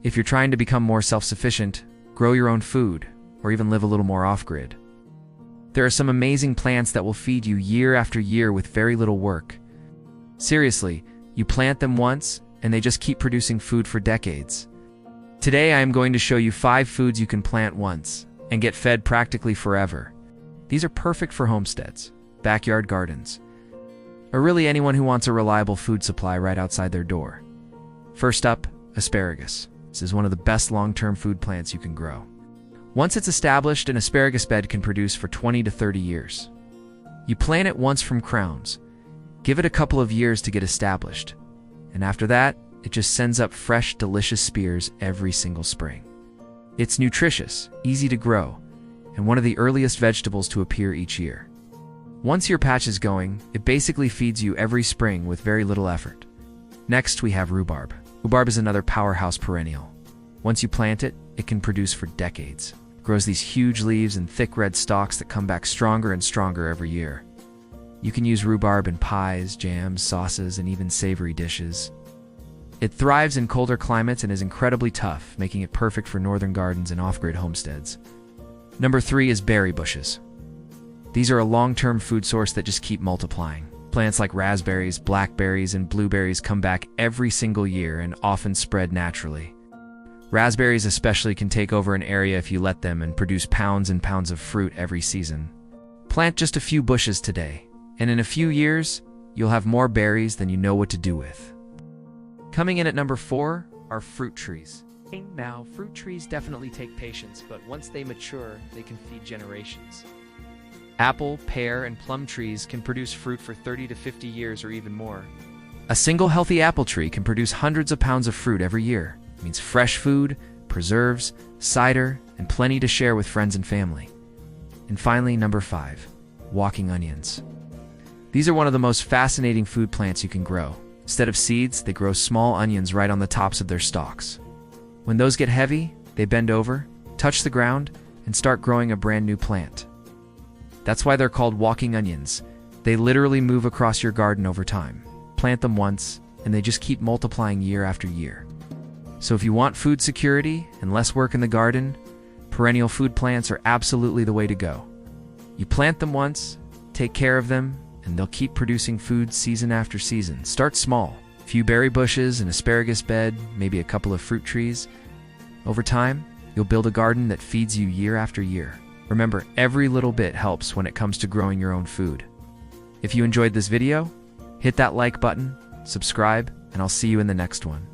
If you're trying to become more self-sufficient, grow your own food, or even live a little more off-grid, there are some amazing plants that will feed you year after year with very little work. Seriously, you plant them once, and they just keep producing food for decades. Today I am going to show you 5 foods you can plant once and get fed practically forever. These are perfect for homesteads, backyard gardens, or really anyone who wants a reliable food supply right outside their door. First up, asparagus. This is one of the best long-term food plants you can grow. Once it's established, an asparagus bed can produce for 20 to 30 years. You plant it once from crowns, give it a couple of years to get established, and after that, it just sends up fresh, delicious spears every single spring. It's nutritious, easy to grow, and one of the earliest vegetables to appear each year. Once your patch is going, it basically feeds you every spring with very little effort. Next, we have rhubarb. Rhubarb is another powerhouse perennial. Once you plant it, it can produce for decades. It grows these huge leaves and thick red stalks that come back stronger and stronger every year. You can use rhubarb in pies, jams, sauces, and even savory dishes. It thrives in colder climates and is incredibly tough, making it perfect for northern gardens and off-grid homesteads. Number 3 is berry bushes. These are a long-term food source that just keep multiplying. Plants like raspberries, blackberries, and blueberries come back every single year and often spread naturally. Raspberries especially can take over an area if you let them and produce pounds and pounds of fruit every season. Plant just a few bushes today, and in a few years, you'll have more berries than you know what to do with. Coming in at number 4 are fruit trees. Now, fruit trees definitely take patience, but once they mature, they can feed generations. Apple, pear, and plum trees can produce fruit for 30 to 50 years or even more. A single healthy apple tree can produce hundreds of pounds of fruit every year. It means fresh food, preserves, cider, and plenty to share with friends and family. And finally, number 5, walking onions. These are one of the most fascinating food plants you can grow. Instead of seeds, they grow small onions right on the tops of their stalks. When those get heavy, they bend over, touch the ground, and start growing a brand new plant. That's why they're called walking onions. They literally move across your garden over time. Plant them once, and they just keep multiplying year after year. So if you want food security and less work in the garden, perennial food plants are absolutely the way to go. You plant them once, take care of them, and they'll keep producing food season after season. Start small. A few berry bushes, an asparagus bed, maybe a couple of fruit trees. Over time, you'll build a garden that feeds you year after year. Remember, every little bit helps when it comes to growing your own food. If you enjoyed this video, hit that like button, subscribe, and I'll see you in the next one.